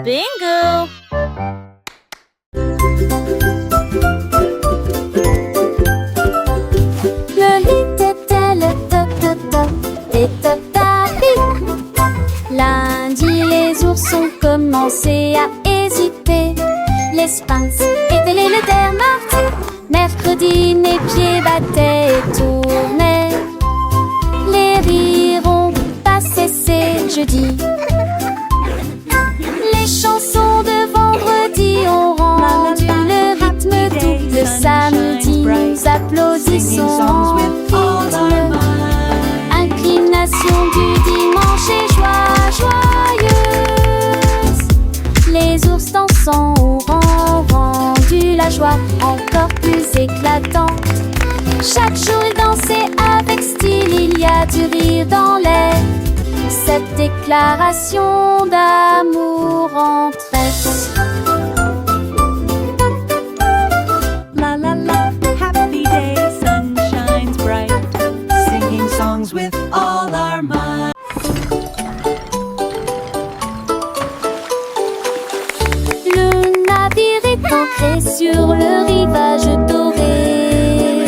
Bingo! Le lit était le top et top. Lundi, les ours ont commencé à hésiter. Les sphinx étaient les lézards martyrs. Mercredi, mes pieds battaient et tournaient. Les rires ont pas cessé jeudi. Les chansons de vendredi ont rendu le rythme doux. Le samedi, nous applaudissons en rythme. Inclination du dimanche et joie joyeuse. Les ours dansant auront rendu la joie encore plus éclatante. Chaque jour ils dansaient avec style, il y a du rire dans l'air. Cette déclaration d'amour entre eux. La la la, happy day, sun shines bright, singing songs with all our might. Le navire est ancré sur le rivage doré.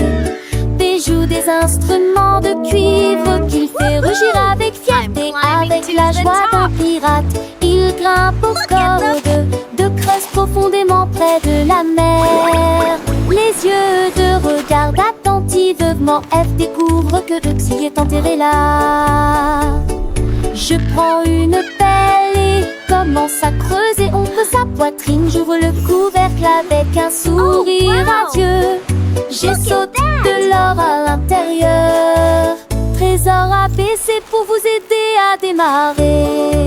Des joues, des instruments de cuivre qu'il fait rugir avec fierté. Avec la joie d'un pirate, il grimpe aux cordes de creuse profondément près de la mer. Les yeux de regard attentivement, F découvre que Huxley est enterré là. Je prends une pelle et commence à creuser. On creuse sa poitrine, j'ouvre le couvercle avec un sourire radieux. J'ai sauté de l'or à l'intérieur. Trésor abaissé pour vous aider à démarrer.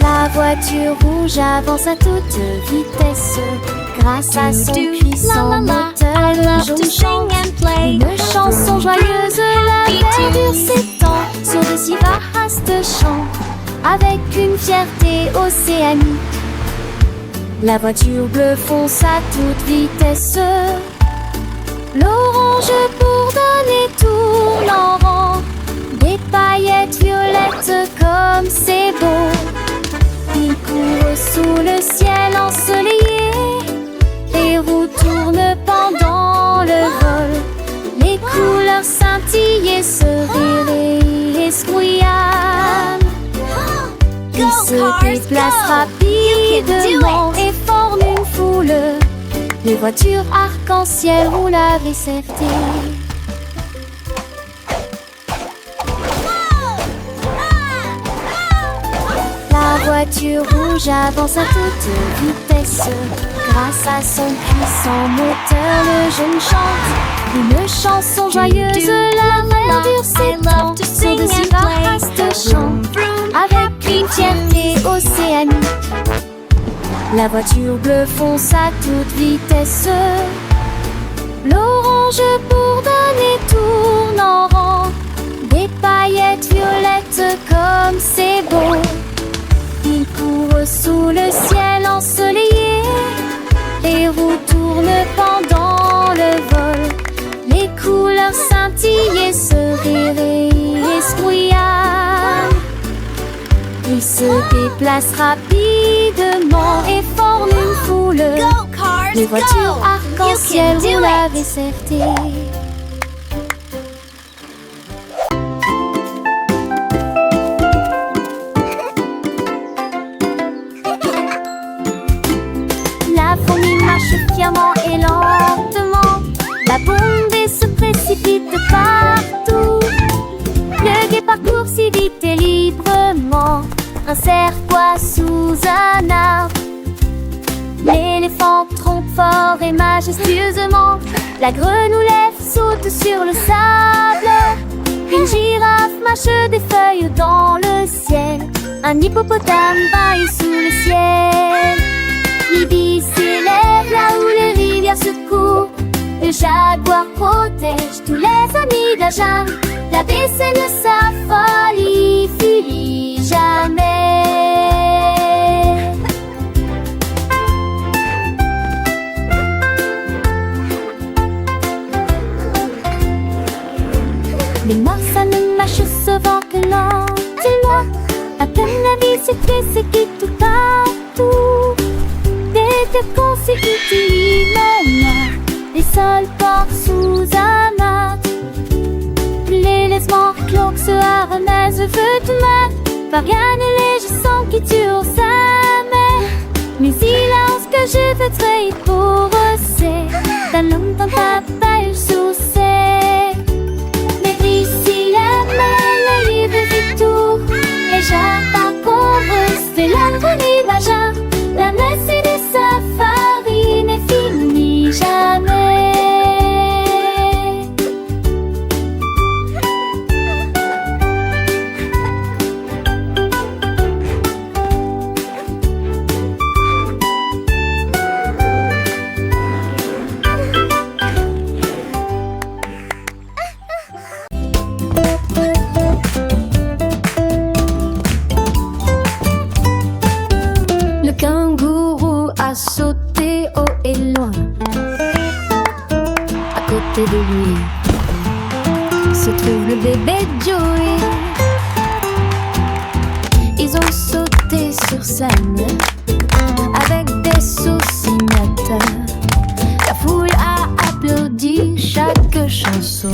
La voiture rouge avance à toute vitesse. Grâce à son puissant moteur, le jaune chante une chanson joyeuse. La verdure s'étend sur de si vastes champs, avec une fierté océanique. La voiture bleue fonce à toute vitesse. L'orange bourdonne et tourne en rond. Des paillettes violettes comme c'est beau. Il court sous le ciel ensoleillé. Les roues tournent pendant le vol. Les couleurs scintillent et se réescouillent. Il se déplace rapidement et forme une foule. Les voitures arc-en-ciel roulent avec fierté. La voiture rouge avance à toute vitesse. Grâce à son puissant moteur, le jeune chante une chanson joyeuse. La verdure s'étend sur de si vastes champs, avec une fierté océanique. La voiture bleue fonce à toute vitesse. L'orange bourdonne et tourne en rond. Des paillettes violettes comme c'est beau. Il court sous le ciel ensoleillé. Les roues tournent pendant le vol. Les couleurs scintillent et se réescouillent. Il se déplace rapidement et forme une foule. Les voitures arc-en-ciel roulent avec fierté. La fourmi marche fièrement et lentement. La bombée se précipite partout. Le guet parcourt si vite et librement un cercois sous un arbre. L'éléphant trompe fort et majestueusement. La grenouillère saute sur le sable. Une girafe mâche des feuilles dans le ciel. Un hippopotame baille sous le ciel. L'ibis s'élève là où les rivières se courent. Le jaguar protège tous les amis de la jungle. La baie saigne sa folie, finit jamais. Les morsanes marchent sauvant que lentement. À peine la vie c'est qui tout partout. Des terres consécutivement, les sols portent sous un mat. Les laissements cloques se ramassent vêtements. Variane les je sens qui tuent sa mère. Mais il a ce que je veux trahir pour c'est d'un homme dans ta page sous sec. Mais ici la main, le livre fait tout. Les gens parcourent, c'est l'inconnu majeur. La messe et des safaris n'est finie jamais. Le kangourou a sauté haut et loin. À côté de lui se trouve le bébé Joey. Ils ont sauté sur scène avec des saucinettes. La foule a applaudi chaque chanson.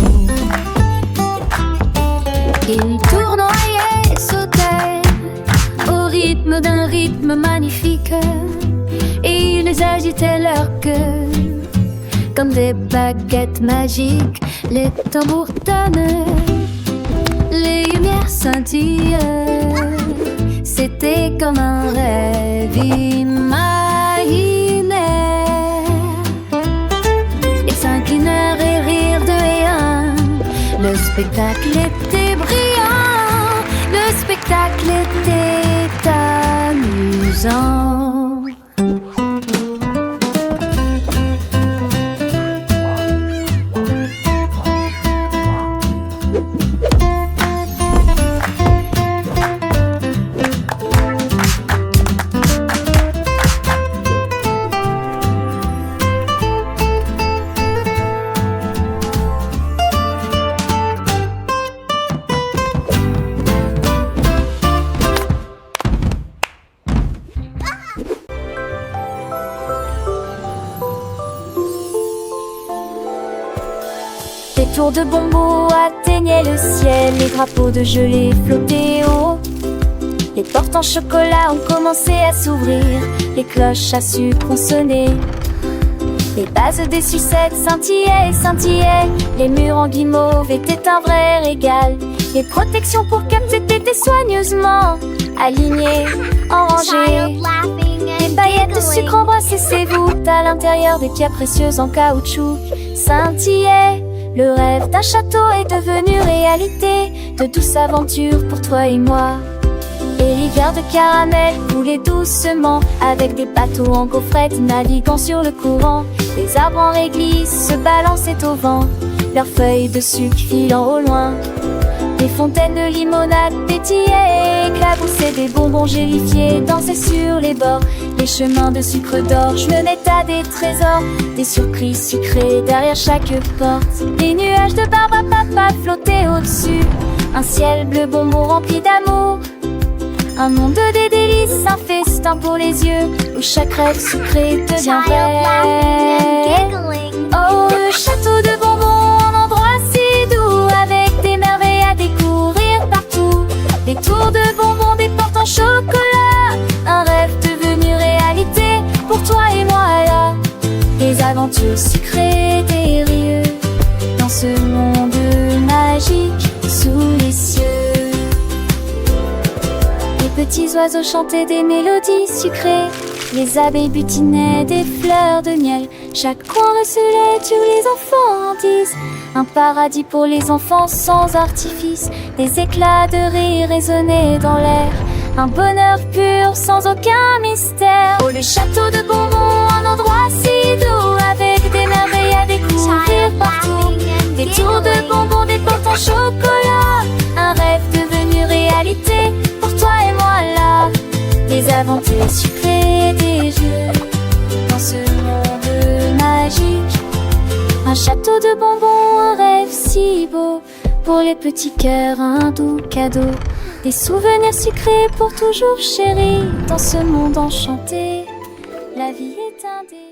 Ils tournoyaient, sautaient au rythme d'un rythme magnifique. Et ils agitaient leur queue comme des baguettes magiques. Les tambours tonnent, les lumières scintillaient. C'était comme un rêve imaginaire. Ils s'inclinèrent et rirent de et un. Le spectacle était brillant, le spectacle était amusant. Des tours de bonbons atteignaient le ciel, les drapeaux de gelée flottaient haut. Les portes en chocolat ont commencé à s'ouvrir, les cloches à sucre ont sonné. Les bases des sucettes scintillaient et scintillaient, les murs en guimauve étaient un vrai régal. Les protections pour capter étaient soigneusement alignées, en rangées. Les paillettes de sucre embrassées ses voûtes à l'intérieur des pierres précieuses en caoutchouc scintillaient. Le rêve d'un château est devenu réalité, de douces aventures pour toi et moi. Les rivières de caramel coulaient doucement, avec des bateaux en gaufrette naviguant sur le courant. Les arbres en réglisse se balançaient au vent, leurs feuilles de sucre filant au loin. Les fontaines de limonade pétillaient, éclaboussaient des bonbons gélifiés, dansaient sur les bords. Les chemins de sucre d'orge menaient à des trésors, des surprises sucrées derrière chaque porte. Des nuages de barbe à papa flottaient au-dessus, un ciel bleu bonbon rempli d'amour. Un monde des délices, un festin pour les yeux, où chaque rêve sucré devient vrai. Oh, le château de bonbons, un endroit si doux, avec des merveilles à découvrir partout. Des tours de bonbons, des portes en chocolat, un rêve devenu réalité pour toi et moi là. Des aventures sucrées, des rieux, dans ce monde magique sous les cieux. Les petits oiseaux chantaient des mélodies sucrées, les abeilles butinaient des fleurs de miel. Chaque coin recelait tous les enfants en disent un paradis pour les enfants sans artifice. Des éclats de rire résonnaient dans l'air, un bonheur pur sans aucun mystère. Oh, le château de bonbons, un endroit si doux, avec des merveilles à découvrir partout. Des tours de bonbons, des portes en chocolat, un rêve devenu réalité pour toi et moi là. Des aventures sucrées, des jeux dans ce monde magique. Un château de bonbons, un rêve si beau, pour les petits cœurs un doux cadeau. Des souvenirs sucrés pour toujours chéris. Dans ce monde enchanté, la vie est un délire.